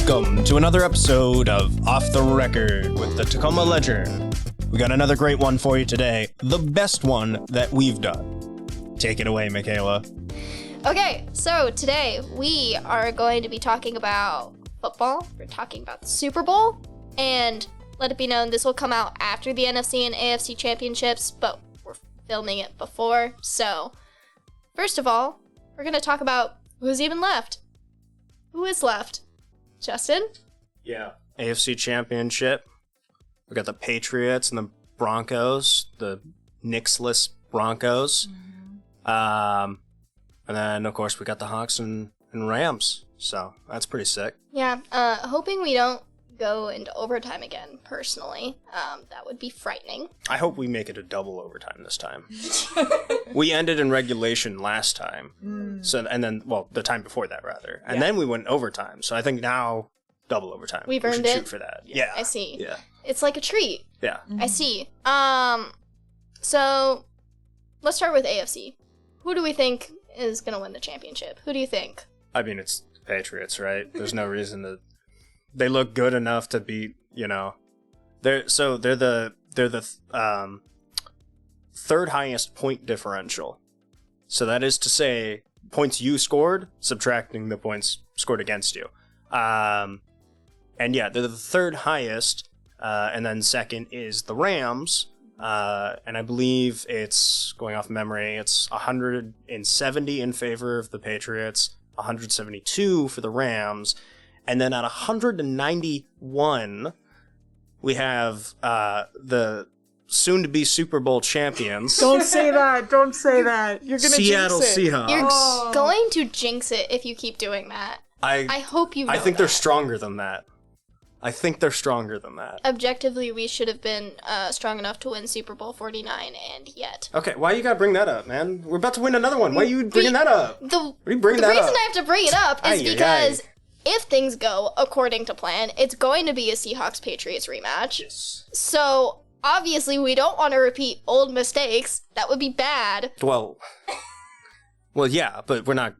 Welcome to another episode of Off the Record with the Tacoma Ledger. We got another great one for you today, the best one that we've done. Take it away, Michaela. Okay, so today we are going to be talking about football. We're talking about the Super Bowl, and let it be known this will come out after the NFC and AFC championships, but we're filming it before. So, first of all, we're going to talk about who's even left. Who is left? Justen? Yeah. AFC championship. We got the Patriots and the Broncos, the Knicks-less Broncos. And then, of course, we got the Hawks and Rams. So, that's pretty sick. Yeah, hoping we don't go into overtime again, personally. That would be frightening. I hope we make it a double overtime this time. We ended in regulation last time. So, and then, well, the time before that, rather. And then we went overtime. So I think now, double overtime. We've we earned should it? shoot for that. Yeah. I see. Yeah. It's like a treat. Yeah. I see. So, let's start with AFC. Who do we think is going to win the championship? Who do you think? I mean, it's the Patriots, right? There's no reason to... They look good enough to beat, They're the third highest point differential. So that is to say, points you scored, subtracting the points scored against you. And yeah, they're the third highest, and then second is the Rams, and I believe it's, going off memory, it's 170 in favor of the Patriots, 172 for the Rams, and then at 191, we have the soon-to-be Super Bowl champions. Don't say that. Don't say that. You're going to Seattle jinx it. Seahawks. You're going to jinx it if you keep doing that. I hope you know I think that. they're stronger than that. Objectively, we should have been strong enough to win Super Bowl 49, and yet. Okay, why you gotta bring that up, man? We're about to win another one. Why are you bringing that up? The reason I have to bring it up is Ay, because if things go according to plan, it's going to be a Seahawks-Patriots rematch. Yes. So, obviously, we don't want to repeat old mistakes. That would be bad. Well, yeah, but we're not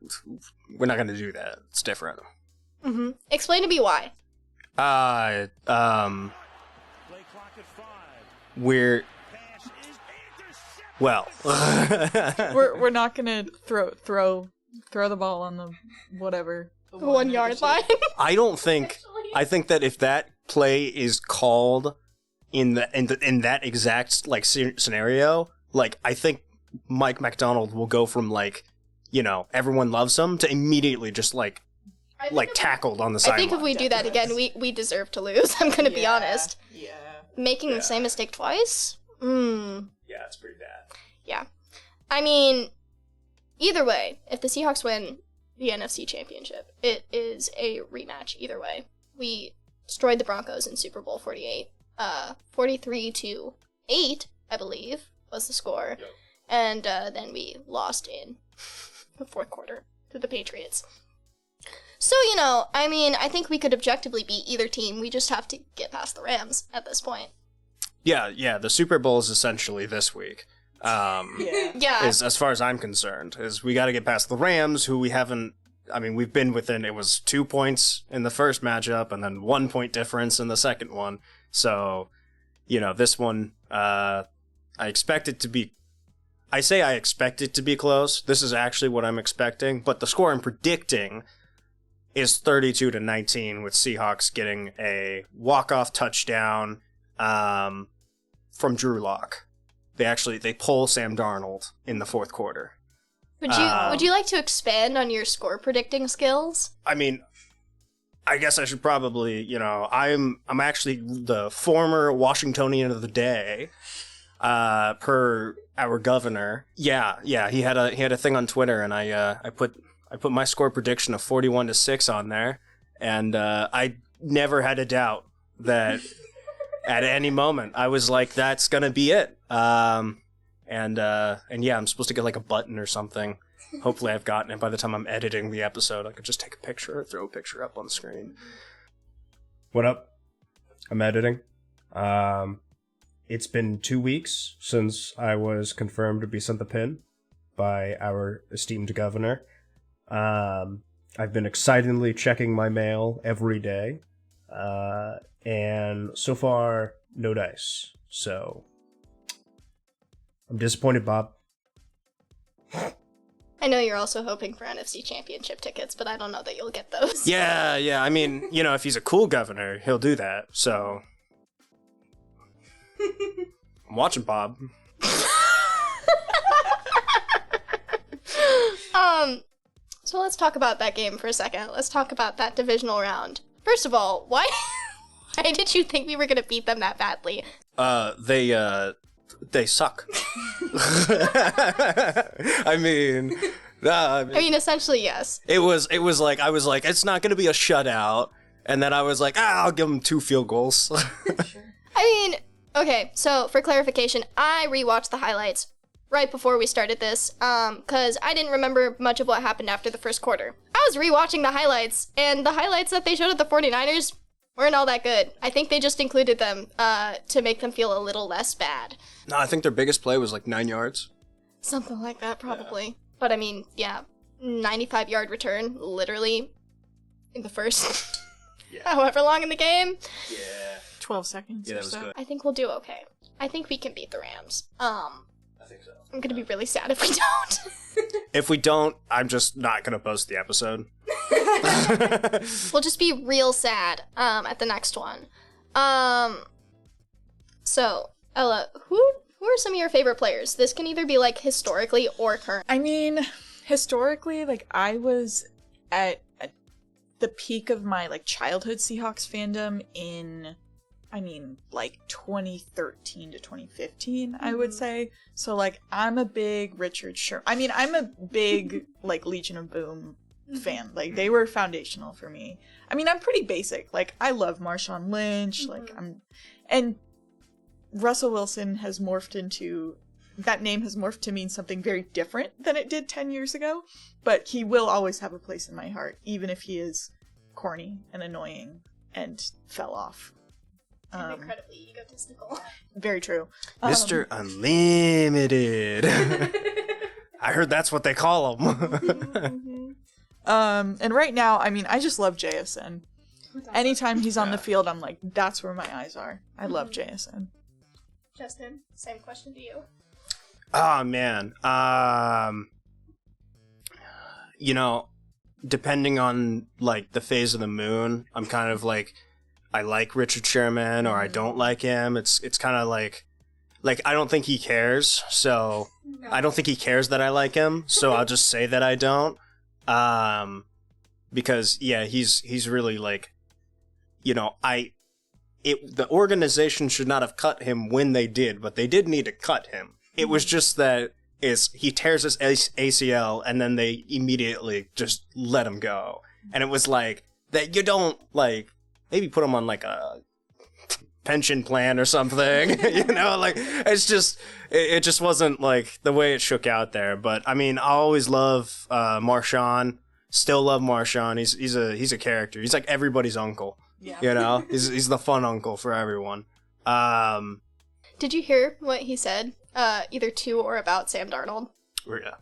gonna do that. It's different. Mm-hmm. Explain to me why. We're... Well. We're not gonna throw the ball on the whatever. The 1 yard line. I don't think... I think that if that play is called in that exact, scenario, I think Mike McDonald will go from, everyone loves him to immediately just, tackled on the sideline. I think if we do that again, we deserve to lose. I'm going to be honest. Yeah. Making the same mistake twice? Yeah, it's pretty bad. Yeah. I mean, either way, if the Seahawks win the NFC Championship, it is a rematch either way. We destroyed the Broncos in Super Bowl 48. 43-8, I believe, was the score. Yep. And then we lost in the fourth quarter to the Patriots. So, I think we could objectively beat either team. We just have to get past the Rams at this point. Yeah, the Super Bowl is essentially this week. Yeah. As far as I'm concerned, is we got to get past the Rams, who we haven't... we've been within... It was 2 points in the first matchup, and then 1 point difference in the second one. So, this one, I expect it to be... I say I expect it to be close. This is actually what I'm expecting, but the score I'm predicting is 32-19, with Seahawks getting a walk-off touchdown from Drew Lock. They pull Sam Darnold in the fourth quarter. Would you like to expand on your score predicting skills? I guess I should probably, I'm actually the former Washingtonian of the day, per our governor. Yeah, he had a thing on Twitter, and I put my score prediction of 41-6 on there, and I never had a doubt that at any moment I was like, that's gonna be it. And yeah, I'm supposed to get a button or something. Hopefully I've gotten it by the time I'm editing the episode. I could just take a picture or throw a picture up on the screen. What up? I'm editing. It's been 2 weeks since I was confirmed to be sent the pin by our esteemed governor. I've been excitedly checking my mail every day. And so far, no dice. So, I'm disappointed, Bob. I know you're also hoping for NFC Championship tickets, but I don't know that you'll get those. Yeah. I mean, if he's a cool governor, he'll do that. So, I'm watching Bob. So let's talk about that game for a second. Let's talk about that divisional round. First of all, why did you think we were gonna beat them that badly? They suck. I mean, essentially, yes. It was like, I was like, it's not gonna be a shutout, and then I was like, I'll give them 2 field goals. Okay, so for clarification, I rewatched the highlights right before we started this, because I didn't remember much of what happened after the first quarter. I was rewatching the highlights, and the highlights that they showed of the 49ers weren't all that good. I think they just included them to make them feel a little less bad. No, I think their biggest play was like 9 yards. Something like that, probably. Yeah. But 95-yard return, literally, in the first however long in the game. Yeah. 12 seconds Yeah, or that was so. good. I think we'll do okay. I think we can beat the Rams. I think so. I'm gonna be really sad if we don't. If we don't, I'm just not gonna post the episode. We'll just be real sad at the next one. So, Ella, who are some of your favorite players? This can either be like historically or current. I mean, historically, like I was at the peak of my like childhood Seahawks fandom in, like 2013 to 2015, I would say. So like I'm a big Richard Sherman. I'm a big like Legion of Boom fan. Like they were foundational for me. I'm pretty basic. Like I love Marshawn Lynch. And Russell Wilson has morphed into, that name has morphed to mean something very different than it did 10 years ago, but he will always have a place in my heart, even if he is corny and annoying and fell off. I'm incredibly egotistical. Very true. Mr. Unlimited. I heard that's what they call him. And right now, I just love JSN. Anytime he's on the field, I'm like, that's where my eyes are. I love JSN. Justen, same question to you. Oh, man. Depending on, like, the phase of the moon, I'm kind of like, I like Richard Sherman or I don't like him. It's kind of like, I don't think he cares, so No. I don't think he cares that I like him, so I'll just say that I don't. Because, yeah, he's really, like, the organization should not have cut him when they did, but they did need to cut him. It was just that he tears his ACL and then they immediately just let him go. And it was like, that you don't, like, maybe put him on, like, a pension plan or something, it's just, it just wasn't, like, the way it shook out there. But, I always love Marshawn, still love Marshawn. He's a character. He's like everybody's uncle. Yeah. He's the fun uncle for everyone. Did you hear what he said, either to or about Sam Darnold? Yeah.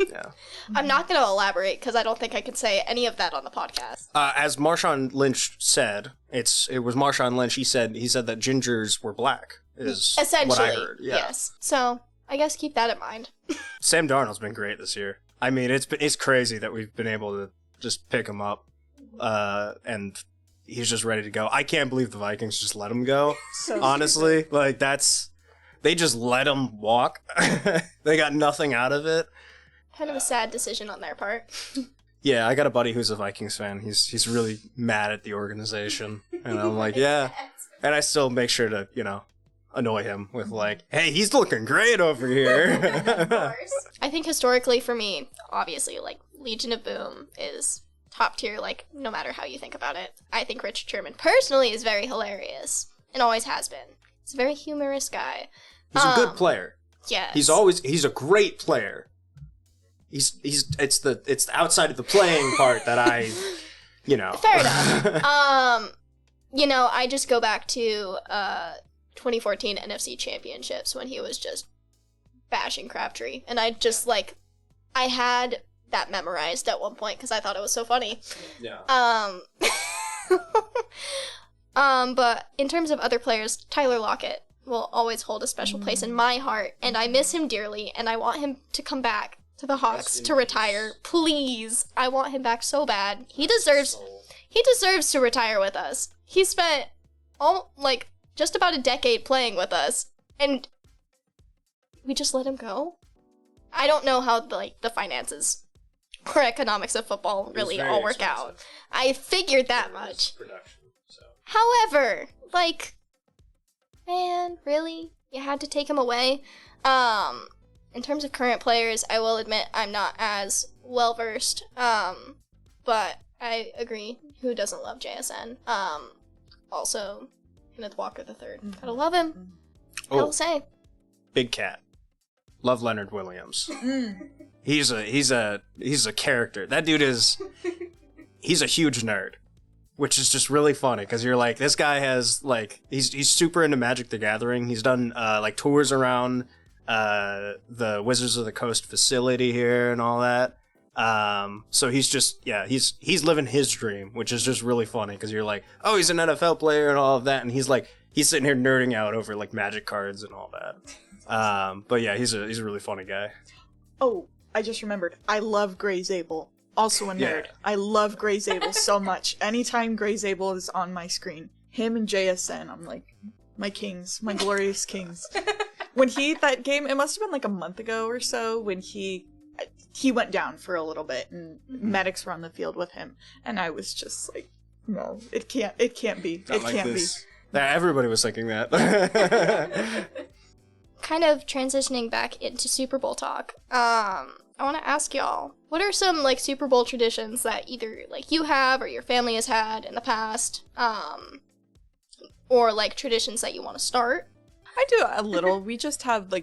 Yeah. I'm not going to elaborate because I don't think I can say any of that on the podcast. As Marshawn Lynch said, it was Marshawn Lynch. He said that gingers were black. Is essentially what I heard. Yeah. Yes. So I guess keep that in mind. Sam Darnold's been great this year. It's crazy that we've been able to just pick him up, and he's just ready to go. I can't believe the Vikings just let him go. So honestly, like they just let him walk. They got nothing out of it. Kind of a sad decision on their part. Yeah, I got a buddy who's a Vikings fan. He's really mad at the organization, and I'm like, yeah. And I still make sure to, annoy him with like, hey, he's looking great over here. I think historically for me, obviously, like, Legion of Boom is top tier, like, no matter how you think about it. I think Richard Sherman personally is very hilarious, and always has been. He's a very humorous guy. He's a good player. Yes. He's a great player. It's the outside of the playing part that I, Fair enough. I just go back to 2014 NFC championships when he was just bashing Crabtree, and I just I had that memorized at one point because I thought it was so funny. Yeah. But in terms of other players, Tyler Lockett will always hold a special place in my heart, and I miss him dearly, and I want him to come back to the Hawks to retire. Please. I want him back so bad. He deserves to retire with us. He spent just about a decade playing with us, and we just let him go? I don't know how the finances or economics of football really all work out. I figured that much. However, man, really? You had to take him away? In terms of current players, I will admit I'm not as well-versed, but I agree. Who doesn't love JSN? Also, Kenneth Walker III. Gotta love him. I will say. Big Cat. Love Leonard Williams. He's a character. That dude he's a huge nerd, which is just really funny because you're like, this guy has he's super into Magic the Gathering. He's done tours around the Wizards of the Coast facility here and all that. So he's just he's living his dream, which is just really funny because you're like, oh, he's an NFL player and all of that, and he's sitting here nerding out over Magic cards and all that. But yeah, he's a really funny guy. Oh, I just remembered. I love Gray Zabel. Also a nerd. Yeah. I love Gray Zabel so much. Anytime Gray Zabel is on my screen, him and JSN, I'm like, my kings, my glorious kings. When that game, it must have been a month ago or so, when he went down for a little bit and medics were on the field with him, and I was just like, no, it can't be. It can't be. Everybody was thinking that. Kind of transitioning back into Super Bowl talk, I want to ask y'all, what are some Super Bowl traditions that either you have or your family has had in the past, or traditions that you want to start? I do a little. We just have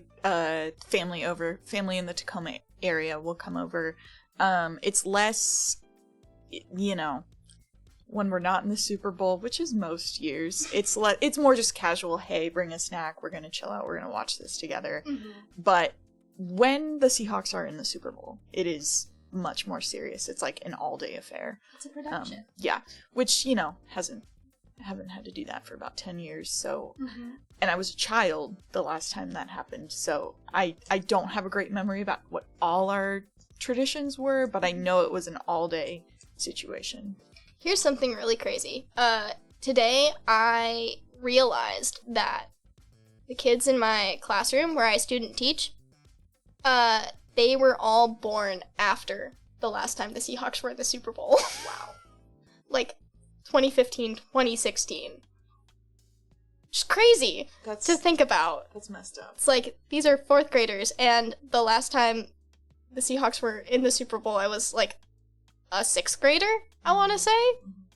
family in the Tacoma area will come over. It's less, when we're not in the Super Bowl, which is most years, it's more just casual. Hey, bring a snack. We're gonna chill out. We're gonna watch this together. Mm-hmm. But when the Seahawks are in the Super Bowl, it is much more serious. It's an all-day affair. It's a production. Yeah, which haven't had to do that for about 10 years. So, and I was a child the last time that happened. So I don't have a great memory about what all our traditions were, but I know it was an all-day situation. Here's something really crazy. Today I realized that the kids in my classroom where I student teach, they were all born after the last time the Seahawks were in the Super Bowl. Wow. 2015, 2016. Just crazy to think about. That's messed up. It's these are 4th graders, and the last time the Seahawks were in the Super Bowl, I was a 6th grader, I want to say.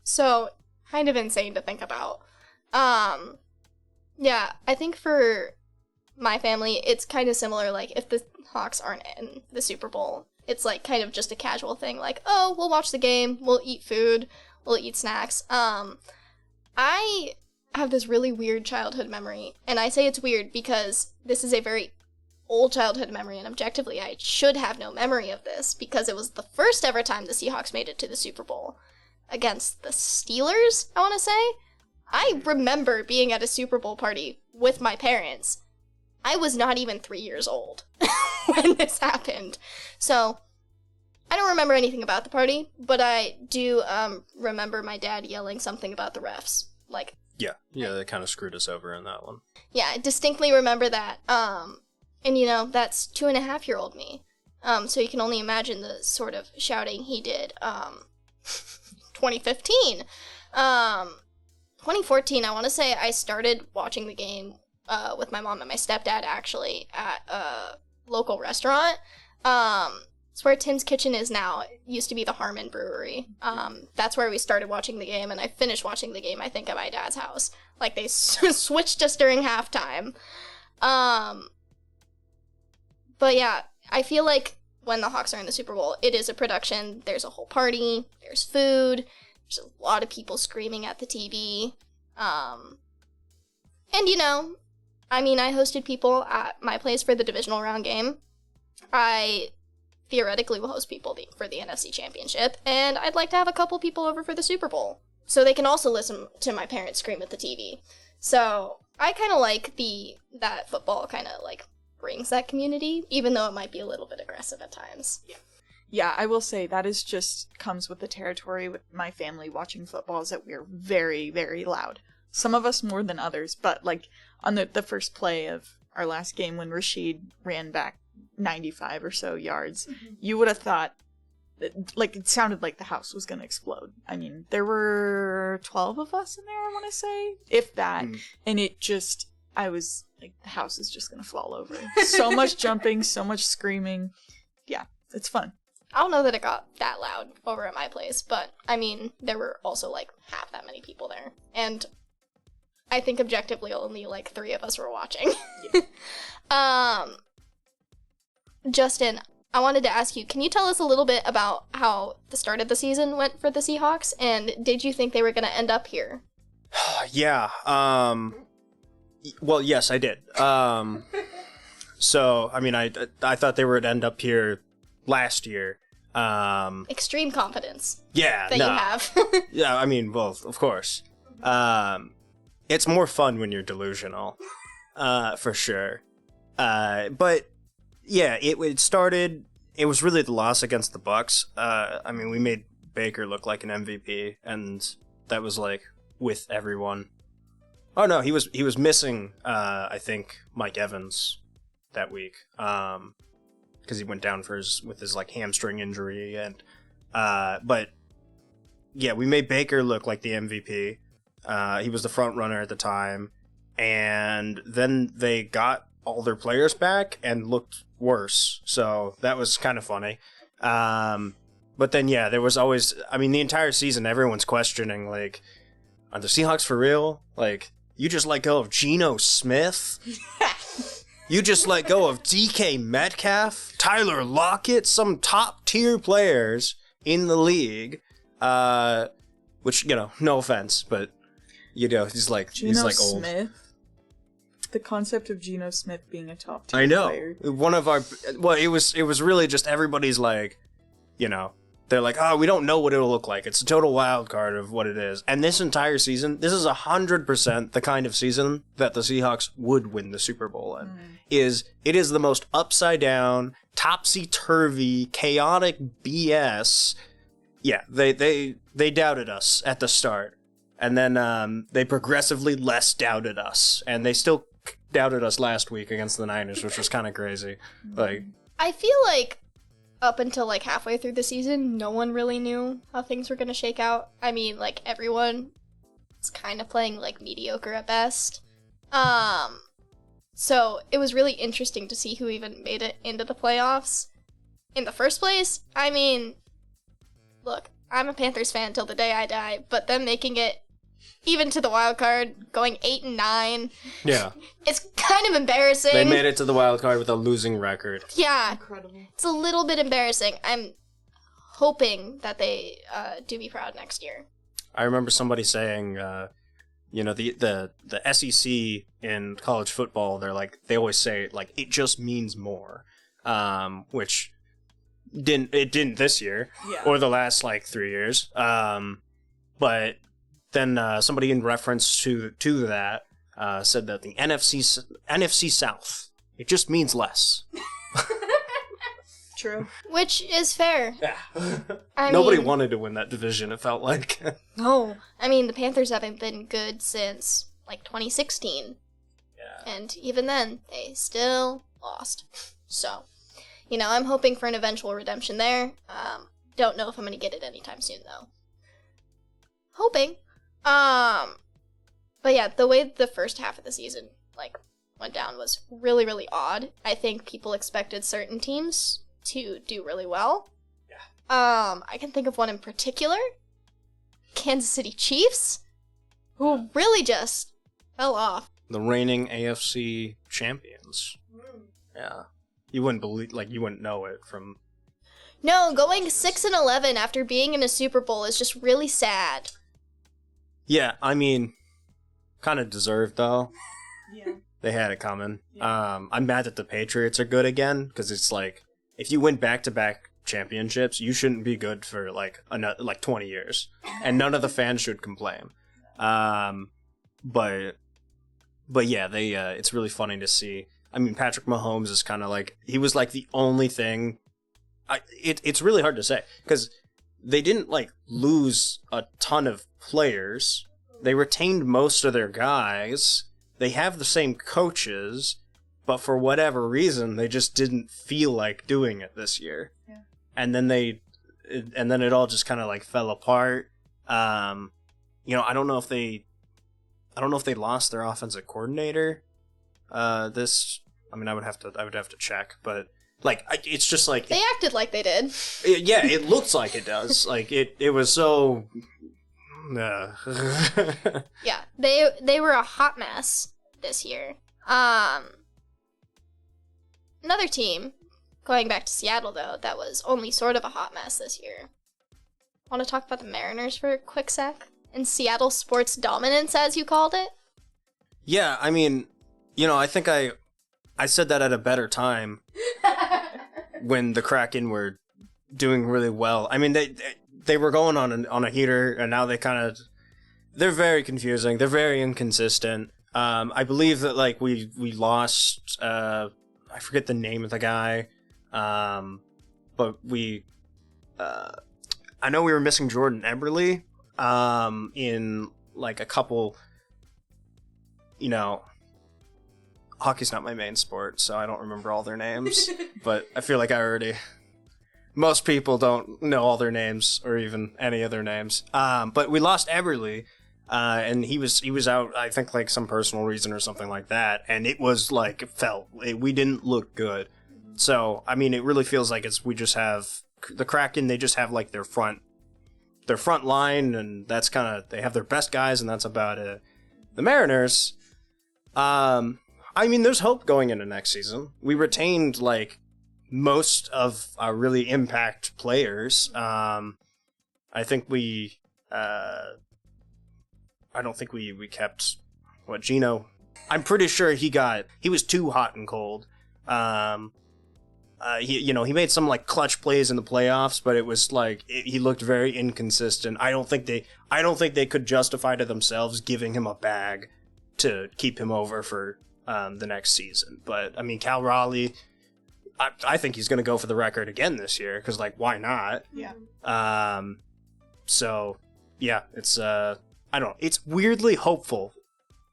So, kind of insane to think about. Yeah, I think for my family, it's kind of similar. If the Hawks aren't in the Super Bowl, it's kind of just a casual thing. Oh, we'll watch the game, we'll eat food, we'll eat snacks. I have this really weird childhood memory, and I say it's weird because this is a very old childhood memory, and objectively I should have no memory of this because it was the first ever time the Seahawks made it to the Super Bowl against the Steelers, I want to say. I remember being at a Super Bowl party with my parents. I was not even 3 years old when this happened. So, I don't remember anything about the party, but I do remember my dad yelling something about the refs. Yeah, they kind of screwed us over in that one. Yeah, I distinctly remember that. And that's 2.5-year-old me. So you can only imagine the sort of shouting he did. 2015. 2014, I want to say I started watching the game with my mom and my stepdad, actually, at a local restaurant. It's where Tim's Kitchen is now. It used to be the Harmon Brewery. That's where we started watching the game, and I finished watching the game, I think, at my dad's house. They switched us during halftime. But yeah, I feel when the Hawks are in the Super Bowl, it is a production. There's a whole party. There's food. There's a lot of people screaming at the TV. And I hosted people at my place for the divisional round game. I theoretically will host people for the NFC Championship, and I'd like to have a couple people over for the Super Bowl, so they can also listen to my parents scream at the TV. So I kind of like that football kind of like brings that community, even though it might be a little bit aggressive at times. Yeah, I will say that is just comes with the territory with my family watching football, is that we're very, very loud. Some of us more than others, but like on the first play of our last game when Rashid ran back 95 or so yards, you would have thought that, like, it sounded like the house was going to explode. I mean, there were 12 of us in there, I want to say, if that, and it just, I was like, the house is just going to fall over. So much jumping, so much screaming. Yeah, it's fun. I don't know that it got that loud over at my place, but, I mean, there were also, like, half that many people there. And I think objectively only, like, 3 of us were watching. Justen, I wanted to ask you, can you tell us a little bit about how the start of the season went for the Seahawks, and did you think they were going to end up here? Yeah, well, yes, I did. So, I mean, I thought they would end up here last year. Extreme confidence. Yeah, that you have. Yeah, I mean, well, of course. It's more fun when you're delusional, for sure. But yeah, it started. It was really the loss against the Bucks. I mean, we made Baker look like an MVP, and that was like with everyone. Oh no, he was missing. I think Mike Evans that week. Because he went down with his like hamstring injury, and but yeah, we made Baker look like the MVP. He was the front runner at the time, and then they got all their players back and looked worse. So that was kind of funny. But then yeah, there was always, I mean, the entire season, everyone's questioning like, are the Seahawks for real? Like, you just let go of Geno Smith. You just let go of DK Metcalf, Tyler Lockett, some top-tier players in the league. Which, you know, no offense, but, you know, he's like old. Smith? The concept of Geno Smith being a top-tier player. I know. One of our... Well, it was really just everybody's like, you know, they're like, oh, we don't know what it'll look like. It's a total wild card of what it is. And this entire season, this is 100% the kind of season that the Seahawks would win the Super Bowl in. It is the most upside down, topsy-turvy, chaotic BS. Yeah, they doubted us at the start. And then they progressively less doubted us. And they still doubted us last week against the Niners, which was kind of crazy. Like, I feel like up until like halfway through the season, no one really knew how things were going to shake out. I mean, like, everyone is kind of playing like mediocre at best. So it was really interesting to see who even made it into the playoffs in the first place. I mean, look, I'm a Panthers fan till the day I die, but them making it even to the wild card, going 8-9. yeah. It's kind of embarrassing. They made it to the wild card with a losing record. Yeah. Incredible. It's a little bit embarrassing. I'm hoping that they do be proud next year. I remember somebody saying, you know, the SEC in college football, they always say, like, it just means more, which didn't this year, or the last, like, 3 years. But then somebody in reference to that said that the NFC South, it just means less. True. Which is fair. Yeah. Nobody wanted to win that division, it felt like. No. I mean, the Panthers haven't been good since, like, 2016. Yeah. And even then, they still lost. So, you know, I'm hoping for an eventual redemption there. Don't know if I'm going to get it anytime soon, though. Hoping. But yeah, the way the first half of the season, like, went down was really, really odd. I think people expected certain teams to do really well. Yeah. I can think of one in particular. Kansas City Chiefs, who really just fell off. The reigning AFC champions. Yeah. You wouldn't know it from... No, going 6-11 after being in a Super Bowl is just really sad. Yeah, I mean, kind of deserved, though. Yeah. They had it coming. Yeah. I'm mad that the Patriots are good again, because it's if you win back-to-back championships, you shouldn't be good for like 20 years, and none of the fans should complain. But yeah, they it's really funny to see. I mean, Patrick Mahomes is kind of like, he was like the only thing. It's really hard to say because they didn't like lose a ton of players. They retained most of their guys. They have the same coaches, but for whatever reason, they just didn't feel like doing it this year. Yeah. And then it all just kind of like fell apart. I don't know if they lost their offensive coordinator. I would have to check, but like it's just like they acted like they did. Yeah, it looks like it does. Like it was so. Yeah, they were a hot mess this year. Another team, going back to Seattle though, that was only sort of a hot mess this year. Want to talk about the Mariners for a quick sec? And Seattle sports dominance, as you called it? Yeah, I mean, I think I said that at a better time when the Kraken were doing really well. I mean, they were going on a heater, and now they're very confusing. They're very inconsistent. I believe that like we lost. I forget the name of the guy, but I know we were missing Jordan Eberle. In like a couple, hockey's not my main sport, so I don't remember all their names, but I feel like most people don't know all their names or even any of their names. But we lost Eberle, and he was out, I think like some personal reason or something like that, and it was like, we didn't look good. So, I mean, it really feels like we just have, the Kraken, they just have like their front line, and that's kind of, they have their best guys, and that's about it. The Mariners, I mean, there's hope going into next season. We retained like most of our really impact players. I think I don't think we kept Gino. I'm pretty sure he was too hot and cold. He made some like clutch plays in the playoffs, but it was like he looked very inconsistent. I don't think they could justify to themselves giving him a bag to keep him over for the next season. But I mean, Cal Raleigh, I think he's going to go for the record again this year because like why not? Yeah. So yeah, it's it's weirdly hopeful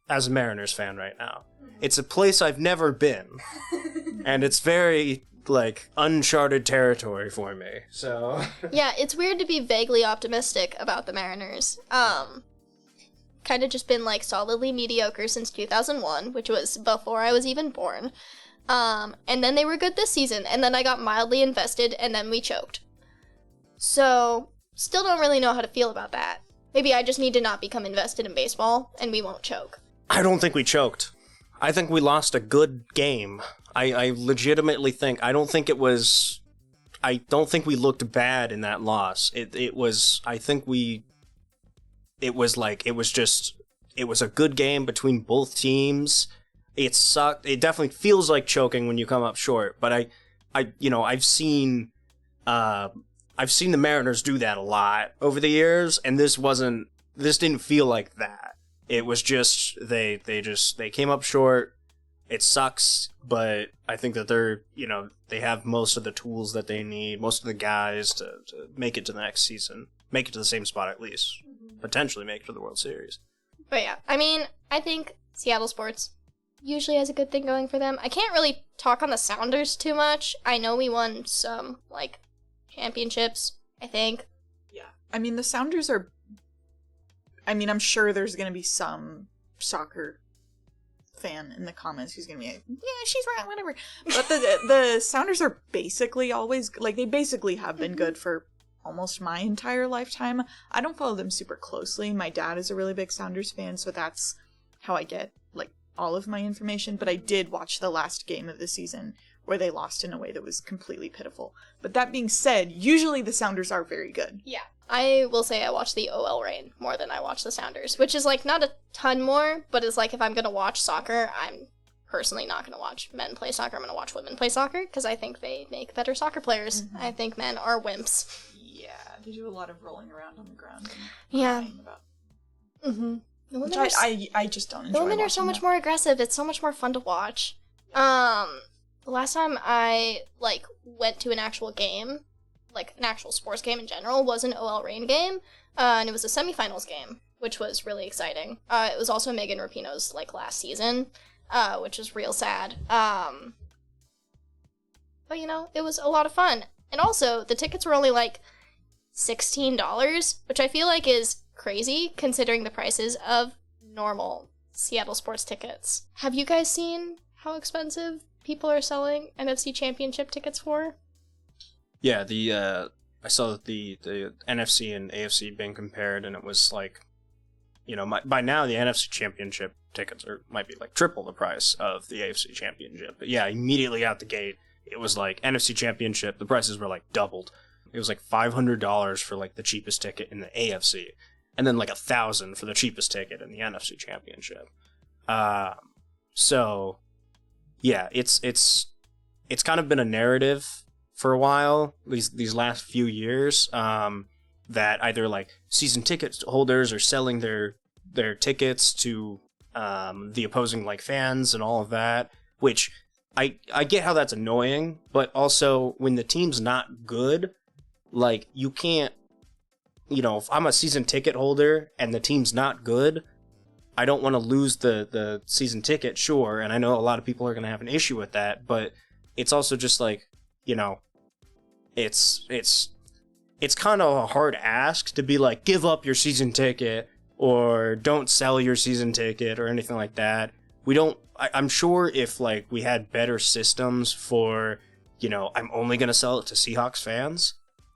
as a Mariners fan right now. It's a place I've never been, and it's very like uncharted territory for me. So yeah, it's weird to be vaguely optimistic about the Mariners. Kind of just been like solidly mediocre since 2001, which was before I was even born. And then they were good this season, and then I got mildly invested, and then we choked. So still don't really know how to feel about that. Maybe I just need to not become invested in baseball, and we won't choke. I don't think we choked. I think we lost a good game. I legitimately think, I don't think we looked bad in that loss. It was a good game between both teams. It sucked. It definitely feels like choking when you come up short, but I've seen the Mariners do that a lot over the years, and this didn't feel like that. It was just, they came up short. It sucks, but I think that they have most of the tools that they need, most of the guys to make it to the next season, make it to the same spot at least, potentially make it to the World Series. But yeah, I mean, I think Seattle sports usually has a good thing going for them. I can't really talk on the Sounders too much. I know we won some, like, championships, I think. Yeah. I mean, the Sounders are... I mean, I'm sure there's going to be some soccer fan in the comments who's going to be like, yeah, she's right, whatever. But the Sounders are basically always... Like, they basically have been good for almost my entire lifetime. I don't follow them super closely. My dad is a really big Sounders fan, so that's how I get, like, all of my information. But I did watch the last game of the season where they lost in a way that was completely pitiful. But that being said, usually the Sounders are very good. Yeah. I will say I watch the OL Reign more than I watch the Sounders, which is, like, not a ton more, but it's like if I'm going to watch soccer, I'm personally not going to watch men play soccer. I'm going to watch women play soccer because I think they make better soccer players. Mm-hmm. I think men are wimps. Yeah, they do a lot of rolling around on the ground. Yeah. Mm-hmm. Which I just don't enjoy. The women are so much more aggressive. It's so much more fun to watch. The last time I, went to an actual game, an actual sports game in general, was an OL Reign game, and it was a semifinals game, which was really exciting. It was also Megan Rapinoe's, last season, which is real sad. But, it was a lot of fun. And also, the tickets were only, $16, which I feel like is crazy, considering the prices of normal Seattle sports tickets. Have you guys seen how expensive people are selling NFC Championship tickets for? Yeah, I saw the NFC and AFC being compared, and it was by now the NFC Championship tickets might be triple the price of the AFC Championship. But yeah, immediately out the gate, it was NFC Championship, the prices were doubled. It was $500 for the cheapest ticket in the AFC, and then $1,000 for the cheapest ticket in the NFC Championship. So yeah, it's kind of been a narrative for a while, these last few years, that either season ticket holders are selling their tickets to the opposing fans and all of that, which I get how that's annoying, but also when the team's not good, you can't, if I'm a season ticket holder and the team's not good, I don't want to lose the season ticket, sure, and I know a lot of people are going to have an issue with that, but it's also just it's kind of a hard ask to be give up your season ticket or don't sell your season ticket or anything like that. I'm sure if we had better systems for, I'm only going to sell it to Seahawks fans,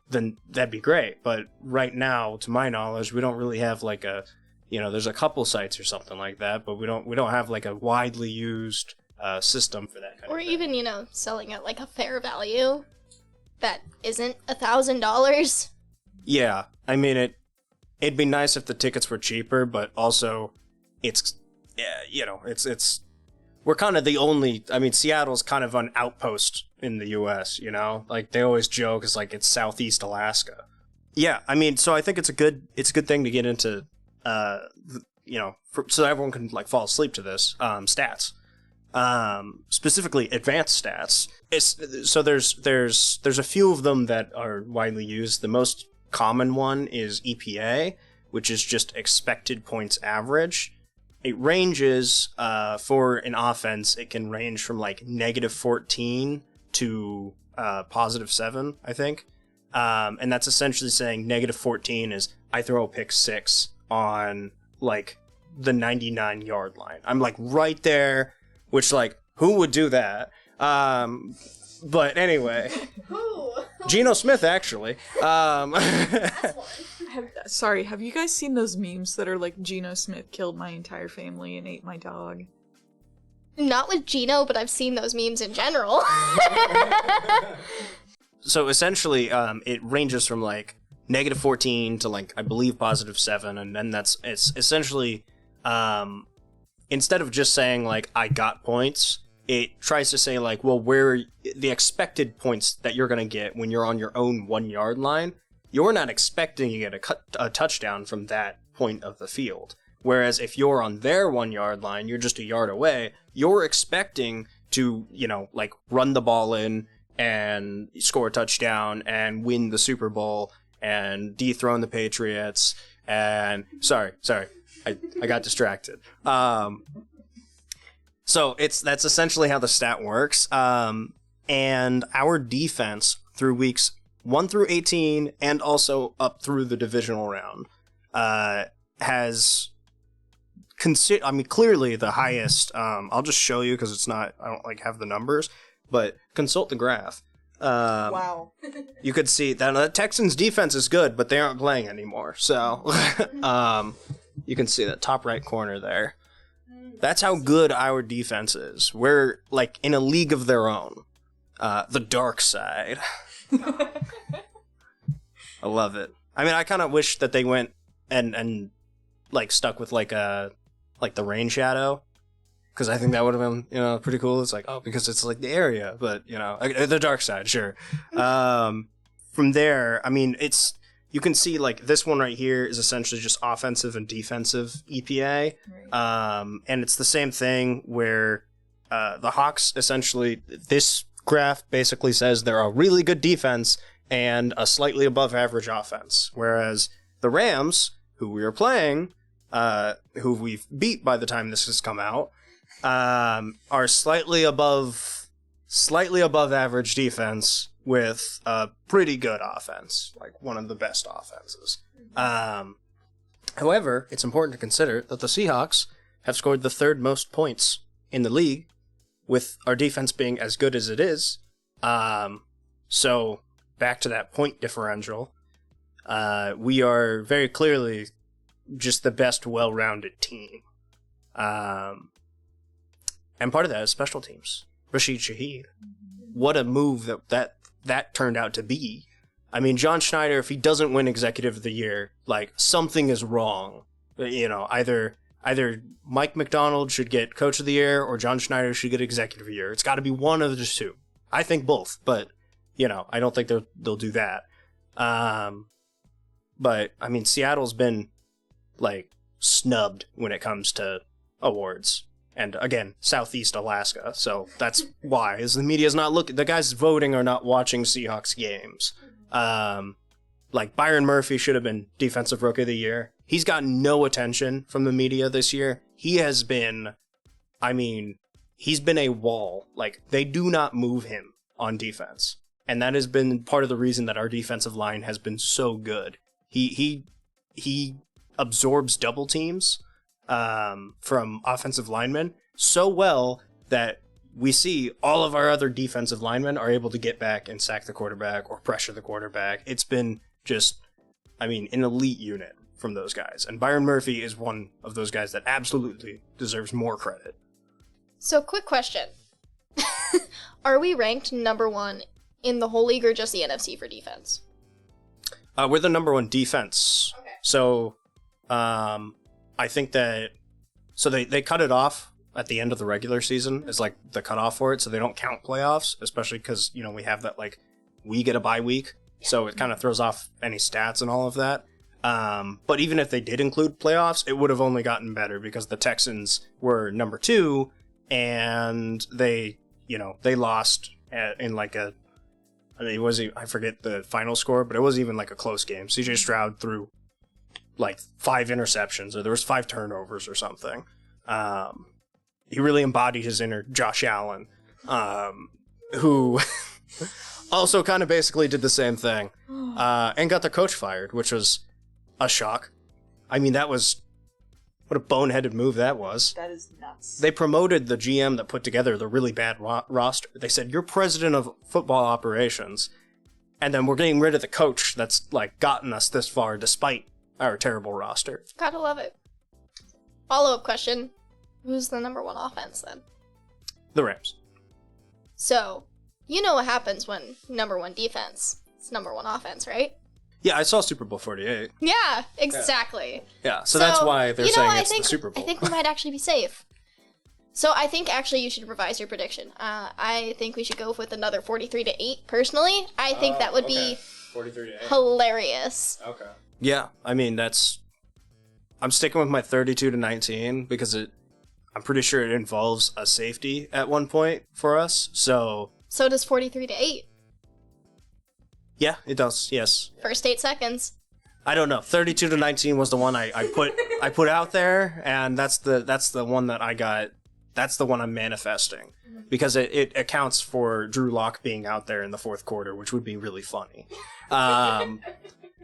then that'd be great. But right now, to my knowledge, we don't really have there's a couple sites or something like that, but we don't have a widely used system for that kind of thing. Or even, selling at a fair value that isn't $1,000. Yeah, I mean, it'd be nice if the tickets were cheaper, but also it's we're kind of the only, Seattle's kind of an outpost in the U.S., they always joke, it's Southeast Alaska. Yeah, so I think it's a good thing to get into, so everyone can fall asleep to this, stats. Specifically advanced stats. So there's a few of them that are widely used. The most common one is EPA, which is just expected points average. It ranges, for an offense, it can range from -14 to +7, I think. And that's essentially saying -14 is I throw a pick 6 on the 99-yard line. I'm right there, which who would do that? But anyway, Who? Geno Smith actually. That's one. Have you guys seen those memes that are Geno Smith killed my entire family and ate my dog? Not with Geno, but I've seen those memes in general. So essentially, it ranges from -14 to I believe +7, and then it's essentially, instead of just saying I got points, it tries to say where the expected points that you're gonna get when you're on your own 1-yard line. You're not expecting to get a touchdown from that point of the field. Whereas if you're on their 1-yard line, you're just a yard away, you're expecting to, run the ball in and score a touchdown and win the Super Bowl and dethrone the Patriots and... Sorry. I got distracted. So that's essentially how the stat works. And our defense through weeks 1 through 18 and also up through the divisional round has clearly the highest. I'll just show you because I don't have the numbers, but consult the graph. Wow. You could see that the Texans defense is good, but they aren't playing anymore. So you can see that top right corner there. That's how good our defense is. We're in a league of their own. The dark side. I love it. I kind of wish that they went and stuck with the rain shadow, because I think that would have been, pretty cool. It's like, oh, because it's like the area, but the dark side, sure. From there, I mean, you can see like this one right here is essentially just offensive and defensive EPA. Right. And it's the same thing where the Hawks essentially, this graph basically says they're a really good defense and a slightly above average offense. Whereas the Rams, who we are playing, who we've beat by the time this has come out, are slightly above average defense with a pretty good offense, like one of the best offenses. However, it's important to consider that the Seahawks have scored the third most points in the league, with our defense being as good as it is. So back to that point differential, we are very clearly just the best well-rounded team. And part of that is special teams. Rashid Shaheed. What a move that turned out to be. I mean, John Schneider, if he doesn't win Executive of the Year, like, something is wrong. Either Mike McDonald should get Coach of the Year or John Schneider should get Executive of the Year. It's got to be one of the two. I think both, but, I don't think they'll do that. But, I mean, Seattle's been, like, snubbed when it comes to awards. And again, Southeast Alaska, so that's why. Is the media's not looking, the guys voting are not watching Seahawks games. Like Byron Murphy should have been Defensive Rookie of the Year. He's gotten no attention from the media this year. He has been, he's been a wall. Like, they do not move him on defense. And that has been part of the reason that our defensive line has been so good. He absorbs double teams from offensive linemen so well that we see all of our other defensive linemen are able to get back and sack the quarterback or pressure the quarterback. It's been just, an elite unit from those guys. And Byron Murphy is one of those guys that absolutely deserves more credit. So, quick question. Are we ranked number one in the whole league or just the NFC for defense? We're the number one defense. Okay. So, I think that, so they cut it off at the end of the regular season as like the cutoff for it, so they don't count playoffs, especially because, we have that, like, we get a bye week, so it kind of throws off any stats and all of that. But even if they did include playoffs, it would have only gotten better because the Texans were number 2, and they lost in like a, I forget the final score, but it wasn't even like a close game. CJ Stroud threw like 5 interceptions, or there was 5 turnovers or something. He really embodied his inner Josh Allen, who also kind of basically did the same thing, and got their coach fired, which was a shock. That was, what a boneheaded move that was. That is nuts. They promoted the GM that put together the really bad roster. They said, you're president of football operations, and then we're getting rid of the coach that's like gotten us this far despite our terrible roster. Gotta love it. Follow-up question. Who's the number one offense then? The Rams. So, you know what happens when number one defense, it's number one offense, right? Yeah, I saw Super Bowl 48. Yeah, exactly. Yeah, so that's why they're saying it's the Super Bowl. I think we might actually be safe. So I think actually you should revise your prediction. I think we should go with another 43-8. Personally, I think that would be 43-8. Hilarious. Okay. Yeah, I'm sticking with my 32-19 because I'm pretty sure it involves a safety at one point for us. So does 43-8. Yeah, it does. Yes. First 8 seconds. I don't know. 32-19 was the one I put out there, and that's the one that I got. That's the one I'm manifesting because it accounts for Drew Lock being out there in the fourth quarter, which would be really funny.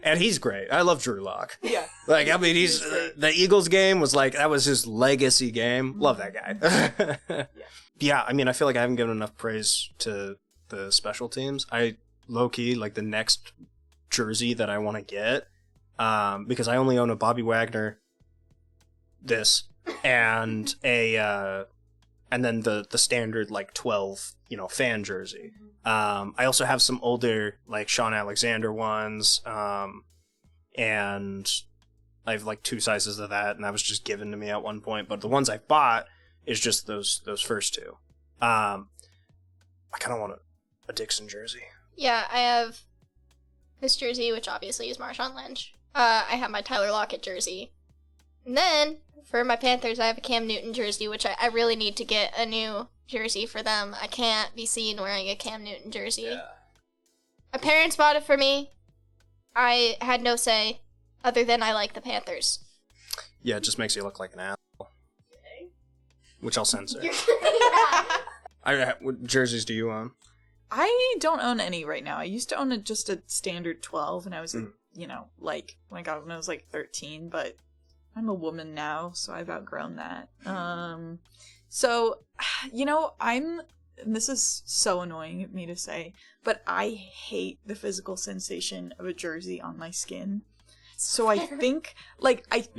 And he's great. I love Drew Lock. Yeah. He's the Eagles game was like, that was his legacy game. Love that guy. Yeah, I feel like I haven't given enough praise to the special teams. I low-key, like, the next jersey that I want to get, because I only own a Bobby Wagner, and and then the standard, like, 12, fan jersey. I also have some older, like, Sean Alexander ones, and I have, like, 2 sizes of that, and that was just given to me at one point. But the ones I bought, is just those first two. I kind of want a Dixon jersey. Yeah, I have this jersey, which obviously is Marshawn Lynch. I have my Tyler Lockett jersey. And then, for my Panthers, I have a Cam Newton jersey, which I really need to get a new jersey for them. I can't be seen wearing a Cam Newton jersey. Yeah. My parents bought it for me. I had no say, other than I like the Panthers. Yeah, it just makes you look like an asshole. Which I'll censor. What jerseys do you own? I don't own any right now. I used to own just a standard 12, and I was, like, when I got it when I was, like, 13, but I'm a woman now, so I've outgrown that. So, and this is so annoying of me to say, but I hate the physical sensation of a jersey on my skin. So I think,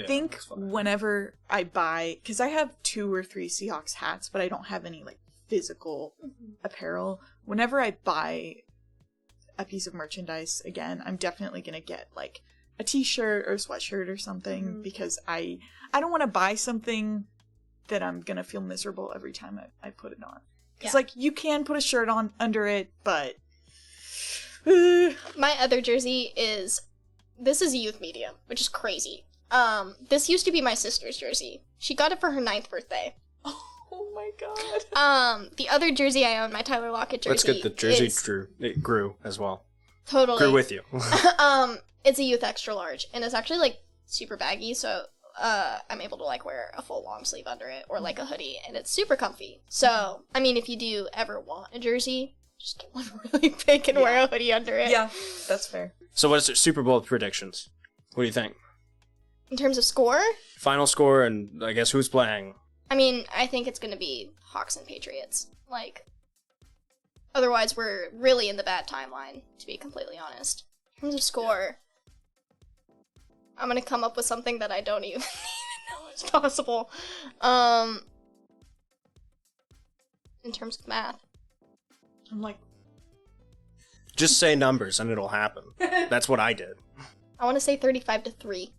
think whenever I buy, because I have 2 or 3 Seahawks hats, but I don't have any, like, physical apparel. Whenever I buy a piece of merchandise again, I'm definitely going to get, like, a t-shirt or a sweatshirt or something, because I don't want to buy something that I'm going to feel miserable every time I put it on. Because, like, you can put a shirt on under it, but... My other jersey this is youth medium, which is crazy. This used to be my sister's jersey. She got it for her 9th birthday. Oh my god. The other jersey I own, my Tyler Lockett jersey. Let's get the jersey it grew as well. Totally. Grew with you. It's a youth extra large, and it's actually, like, super baggy, so I'm able to, like, wear a full long sleeve under it, or, like, a hoodie, and it's super comfy. So, I mean, if you do ever want a jersey, just get one really big and wear a hoodie under it. Yeah, that's fair. So what is it, Super Bowl predictions? What do you think? In terms of score? Final score, and I guess who's playing? I mean, I think it's going to be Hawks and Patriots. Like, otherwise we're really in the bad timeline, to be completely honest. In terms of score, I'm going to come up with something that I don't even know is possible. In terms of math. I'm like... Just say numbers and it'll happen. That's what I did. I want to say 35-3. 35-3.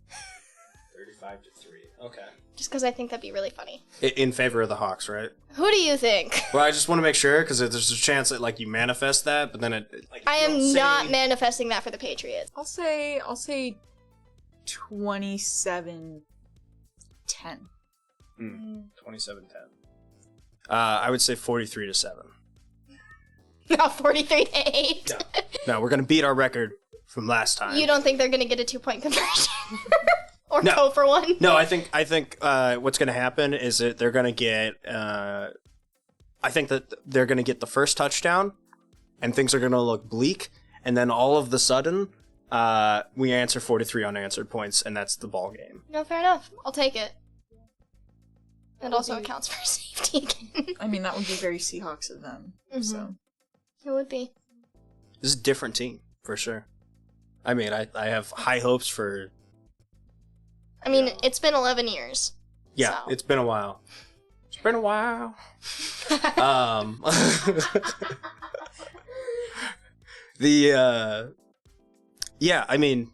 Okay. Just because I think that'd be really funny. In favor of the Hawks, right? Who do you think? Well, I just want to make sure, because there's a chance that, like, you manifest that, but then I am not manifesting that for the Patriots. I'll say 27-10. 27-10. I would say 43-7. No, 43-8. No, we're going to beat our record from last time. You don't think they're going to get a 2-point conversion? Or No. go for one? No, I think what's going to happen is that they're going to get... I think that they're going to get the first touchdown, and things are going to look bleak, and then all of the sudden, we answer 43 unanswered points, and that's the ball game. No, fair enough. I'll take it. That also accounts for safety again. I mean, that would be very Seahawks of them, so... It would be. This is a different team, for sure. I mean, I have high hopes for... I mean, it's been 11 years. Yeah, so. It's been a while. It's been a while. Yeah, I mean,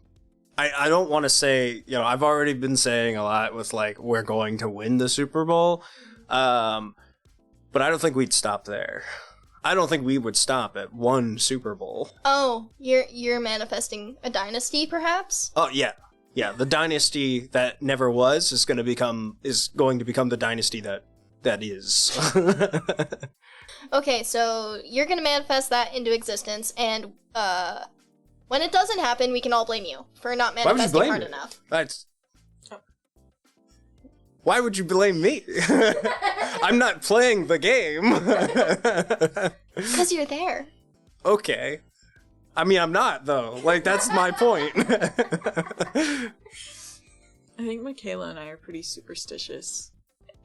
I don't want to say, I've already been saying a lot with, like, we're going to win the Super Bowl, but I don't think we'd stop there. I don't think we would stop at one Super Bowl. Oh, you're manifesting a dynasty, perhaps? Oh, yeah. Yeah, the dynasty that never was is going to become the dynasty that is. Okay, so you're going to manifest that into existence, and when it doesn't happen, we can all blame you for not manifesting hard enough. Why would you blame me? I'm not playing the game. Because you're there. Okay. I mean, I'm not, though. Like, that's my point. I think Michaela and I are pretty superstitious.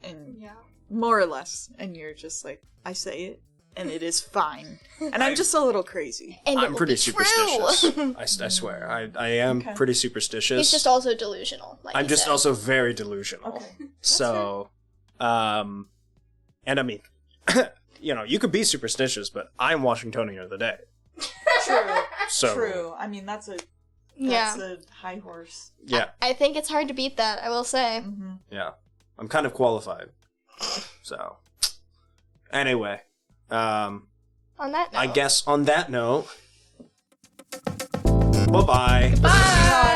And more or less. And you're just like, I say it, and it is fine. And I'm just a little crazy. And I'm pretty superstitious. I swear. I am pretty superstitious. He's just also delusional. Like I'm just said. also very delusional. Okay. So, and I mean, you could be superstitious, but I'm Washingtonian of the day. True. So, True. I mean, that's a high horse. Yeah. I think it's hard to beat that, I will say. Mm-hmm. Yeah. I'm kind of qualified. So, anyway, On that note. I guess on that note, bye-bye. Bye.